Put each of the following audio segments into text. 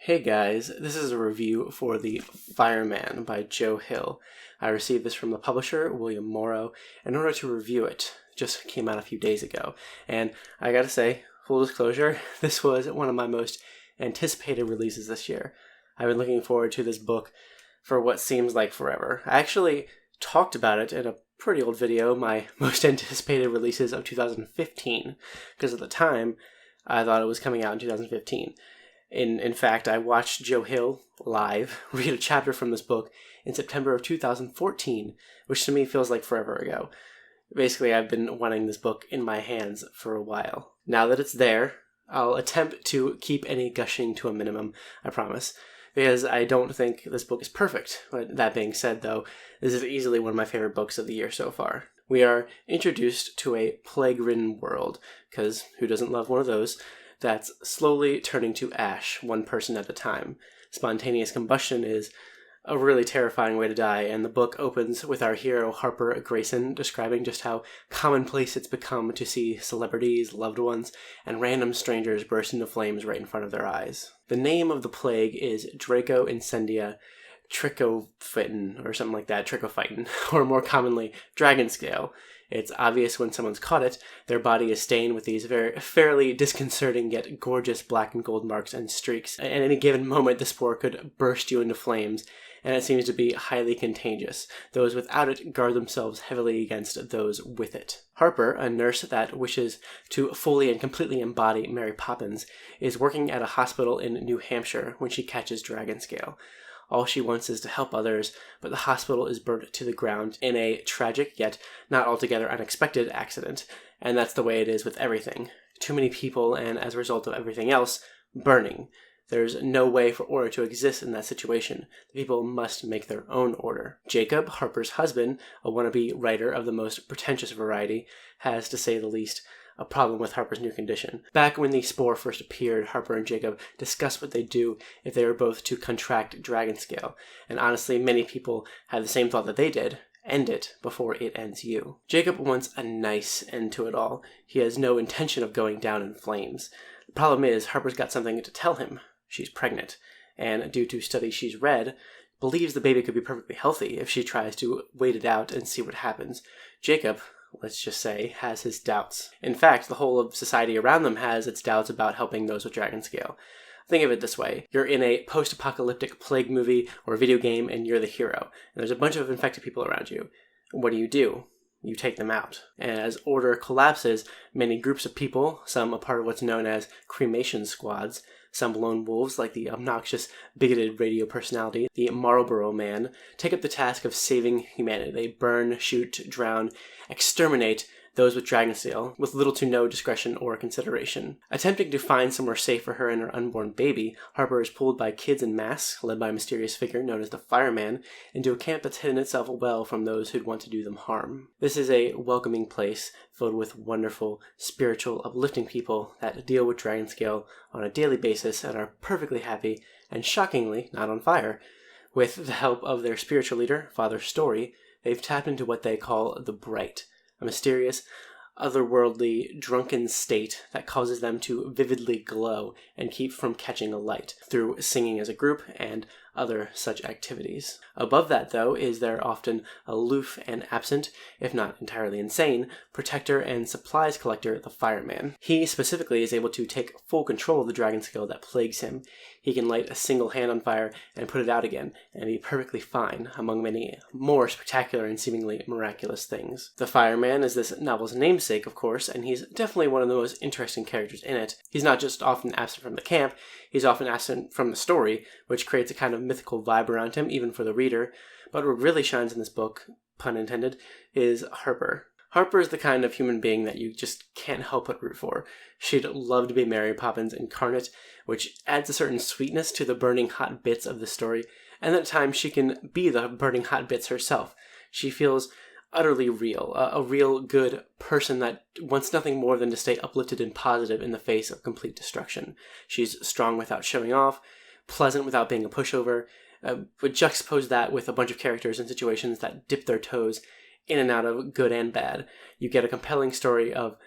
Hey guys, this is a review for the Fireman by Joe Hill. I received this from the publisher, William Morrow, in order to review it. It just came out a few days ago. And I gotta say, full disclosure, this was one of my most anticipated releases this year. I've been looking forward to this book for what seems like forever. I actually talked about it in a pretty old video, my most anticipated releases of 2015, because at the time, I thought it was coming out in 2015. In fact, I watched Joe Hill live read a chapter from this book in September of 2014, which to me feels like forever ago. Basically, I've been wanting this book in my hands for a while. Now that it's there, I'll attempt to keep any gushing to a minimum, I promise, because I don't think this book is perfect. But that being said, though, this is easily one of my favorite books of the year so far. We are introduced to a plague-ridden world, because who doesn't love one of those? That's slowly turning to ash, one person at a time. Spontaneous combustion is a really terrifying way to die, and the book opens with our hero Harper Grayson describing just how commonplace it's become to see celebrities, loved ones, and random strangers burst into flames right in front of their eyes. The name of the plague is Draco Incendia Trichophyton, or something like that, Trichophyton, or more commonly, dragon scale. It's obvious when someone's caught it, their body is stained with these fairly disconcerting yet gorgeous black and gold marks and streaks. At any given moment, the spore could burst you into flames, and it seems to be highly contagious. Those without it guard themselves heavily against those with it. Harper, a nurse that wishes to fully and completely embody Mary Poppins, is working at a hospital in New Hampshire when she catches dragon scale. All she wants is to help others, but the hospital is burnt to the ground in a tragic yet not altogether unexpected accident, and that's the way it is with everything. Too many people, and as a result of everything else, burning. There's no way for order to exist in that situation. The people must make their own order. Jacob, Harper's husband, a wannabe writer of the most pretentious variety, has, to say the least, a problem with Harper's new condition. Back when the spore first appeared, Harper and Jacob discussed what they'd do if they were both to contract dragon scale, and honestly, many people had the same thought that they did. End it before it ends you. Jacob wants a nice end to it all. He has no intention of going down in flames. The problem is, Harper's got something to tell him. She's pregnant, and due to studies she's read, believes the baby could be perfectly healthy if she tries to wait it out and see what happens. Jacob, let's just say, has his doubts. In fact, the whole of society around them has its doubts about helping those with dragon scale. Think of it this way. You're in a post-apocalyptic plague movie or video game and you're the hero, and there's a bunch of infected people around you. What do? You take them out. And as order collapses, many groups of people, some a part of what's known as cremation squads, some lone wolves like the obnoxious, bigoted radio personality, the Marlboro Man, take up the task of saving humanity. They burn, shoot, drown, exterminate those with dragon scale, with little to no discretion or consideration. Attempting to find somewhere safe for her and her unborn baby, Harper is pulled by kids in masks, led by a mysterious figure known as the Fireman, into a camp that's hidden itself well from those who'd want to do them harm. This is a welcoming place filled with wonderful, spiritual, uplifting people that deal with dragon scale on a daily basis and are perfectly happy, and shockingly, not on fire. With the help of their spiritual leader, Father Story, they've tapped into what they call the Bright, a mysterious, otherworldly, drunken state that causes them to vividly glow and keep from catching a light through singing as a group and other such activities. Above that, though, is their often aloof and absent, if not entirely insane, protector and supplies collector, the Fireman. He specifically is able to take full control of the dragon scale that plagues him. He can light a single hand on fire and put it out again, and be perfectly fine, among many more spectacular and seemingly miraculous things. The Fireman is this novel's namesake, of course, and he's definitely one of the most interesting characters in it. He's not just often absent from the camp, he's often absent from the story, which creates a kind of mythical vibe around him, even for the reader. But what really shines in this book, pun intended, is Harper. Harper is the kind of human being that you just can't help but root for. She'd love to be Mary Poppins incarnate, which adds a certain sweetness to the burning hot bits of the story, and at times she can be the burning hot bits herself. She feels utterly real, a real good person that wants nothing more than to stay uplifted and positive in the face of complete destruction. She's strong without showing off, pleasant without being a pushover, but juxtapose that with a bunch of characters and situations that dip their toes in and out of good and bad. You get a compelling story of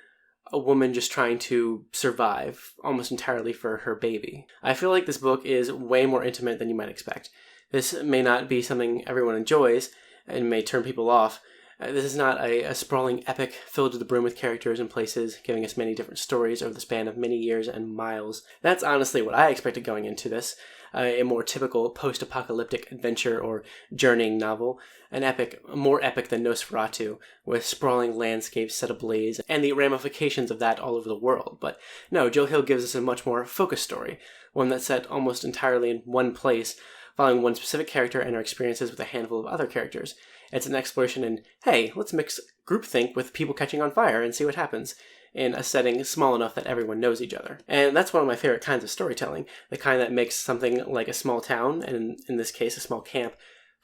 a woman just trying to survive almost entirely for her baby. I feel like this book is way more intimate than you might expect. This may not be something everyone enjoys and may turn people off. This is not a sprawling epic filled to the brim with characters and places, giving us many different stories over the span of many years and miles. That's honestly what I expected going into this. A more typical post-apocalyptic adventure or journeying novel, an epic, more epic than Nosferatu, with sprawling landscapes set ablaze, and the ramifications of that all over the world. But no, Joe Hill gives us a much more focused story, one that's set almost entirely in one place, following one specific character and her experiences with a handful of other characters. It's an exploration in, hey, let's mix groupthink with people catching on fire and see what happens, in a setting small enough that everyone knows each other. And that's one of my favorite kinds of storytelling, the kind that makes something like a small town, and in this case a small camp,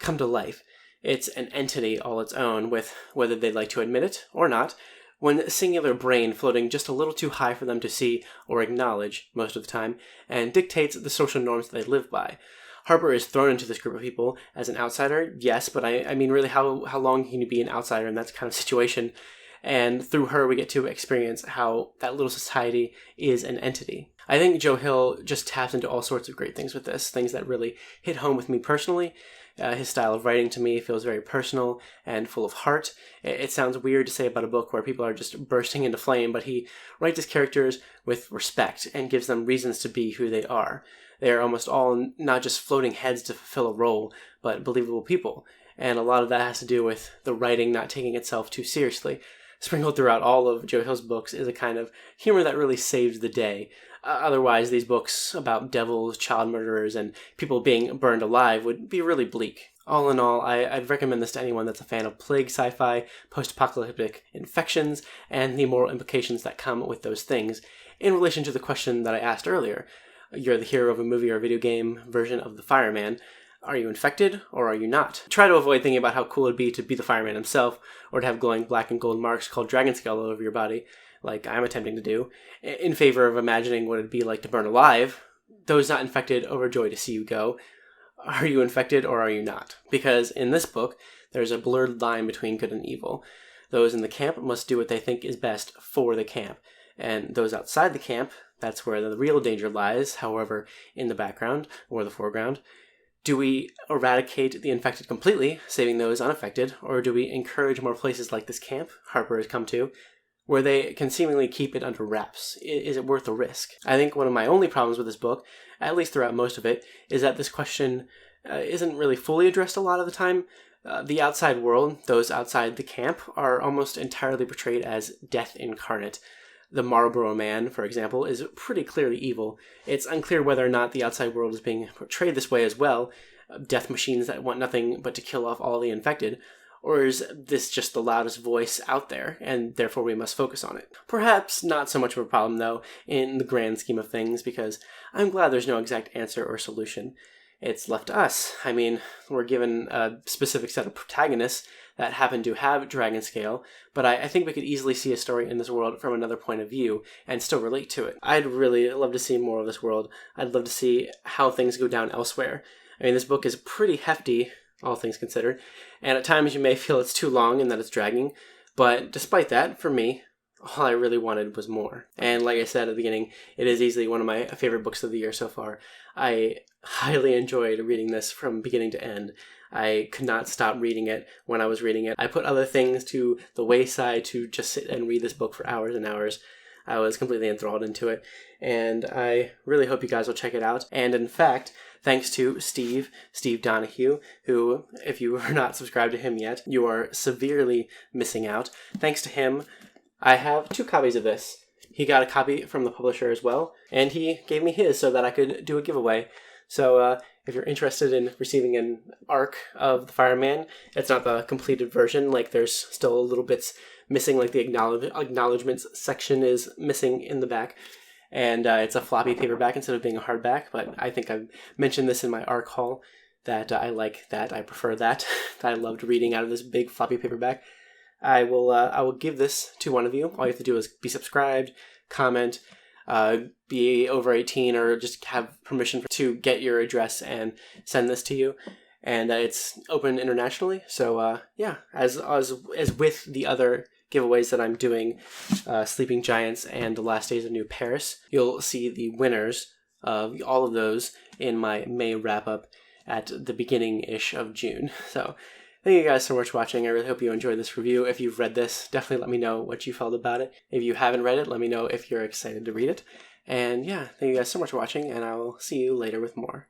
come to life. It's an entity all its own, with, whether they'd like to admit it or not, one singular brain floating just a little too high for them to see or acknowledge most of the time, and dictates the social norms that they live by. Harper is thrown into this group of people as an outsider, yes, but I mean really how long can you be an outsider in that kind of situation? And through her, we get to experience how that little society is an entity. I think Joe Hill just taps into all sorts of great things with this, things that really hit home with me personally. His style of writing to me feels very personal and full of heart. It sounds weird to say about a book where people are just bursting into flame, but he writes his characters with respect and gives them reasons to be who they are. They are almost all not just floating heads to fulfill a role, but believable people. And a lot of that has to do with the writing not taking itself too seriously. Sprinkled throughout all of Joe Hill's books is a kind of humor that really saves the day. Otherwise, these books about devils, child murderers, and people being burned alive would be really bleak. All in all, I'd recommend this to anyone that's a fan of plague sci-fi, post-apocalyptic infections, and the moral implications that come with those things, in relation to the question that I asked earlier. You're the hero of a movie or video game version of the Fireman. Are you infected, or are you not? Try to avoid thinking about how cool it'd be to be the fireman himself, or to have glowing black and gold marks called dragon scale all over your body, like I'm attempting to do, in favor of imagining what it'd be like to burn alive. Those not infected overjoyed to see you go. Are you infected, or are you not? Because in this book, there's a blurred line between good and evil. Those in the camp must do what they think is best for the camp, and those outside the camp, that's where the real danger lies, however, in the background or the foreground. Do we eradicate the infected completely, saving those unaffected, or do we encourage more places like this camp Harper has come to, where they can seemingly keep it under wraps? Is it worth the risk? I think one of my only problems with this book, at least throughout most of it, is that this question isn't really fully addressed a lot of the time. The outside world, those outside the camp, are almost entirely portrayed as death incarnate. The Marlborough Man, for example, is pretty clearly evil. It's unclear whether or not the outside world is being portrayed this way as well, death machines that want nothing but to kill off all the infected, or is this just the loudest voice out there, and therefore we must focus on it? Perhaps not so much of a problem, though, in the grand scheme of things, because I'm glad there's no exact answer or solution. It's left to us. I mean, we're given a specific set of protagonists that happen to have dragon scale, but I think we could easily see a story in this world from another point of view and still relate to it. I'd really love to see more of this world. I'd love to see how things go down elsewhere. I mean, this book is pretty hefty, all things considered, and at times you may feel it's too long and that it's dragging, but despite that, for me, all I really wanted was more. And like I said at the beginning, it is easily one of my favorite books of the year so far. I highly enjoyed reading this from beginning to end. I could not stop reading it when I was reading it. I put other things to the wayside to just sit and read this book for hours and hours. I was completely enthralled into it, and I really hope you guys will check it out. And in fact, thanks to Steve Donahue, who, if you are not subscribed to him yet, you are severely missing out. Thanks to him, I have 2 copies of this. He got a copy from the publisher as well, and he gave me his so that I could do a giveaway. So if you're interested in receiving an arc of the Fireman, it's not the completed version. Like, there's still little bits missing, like the acknowledgements section is missing in the back. And it's a floppy paperback instead of being a hardback, but I think I've mentioned this in my arc haul, that I like that, I prefer that. I loved reading out of this big floppy paperback. I will give this to one of you. All you have to do is be subscribed, comment, be over 18, or just have permission to get your address and send this to you. And it's open internationally. So yeah, as with the other giveaways that I'm doing, Sleeping Giants and The Last Days of New Paris. You'll see the winners of all of those in my May wrap-up at the beginning-ish of June. So thank you guys so much for watching. I really hope you enjoyed this review. If you've read this, definitely let me know what you felt about it. If you haven't read it, let me know if you're excited to read it. And yeah, thank you guys so much for watching, and I will see you later with more.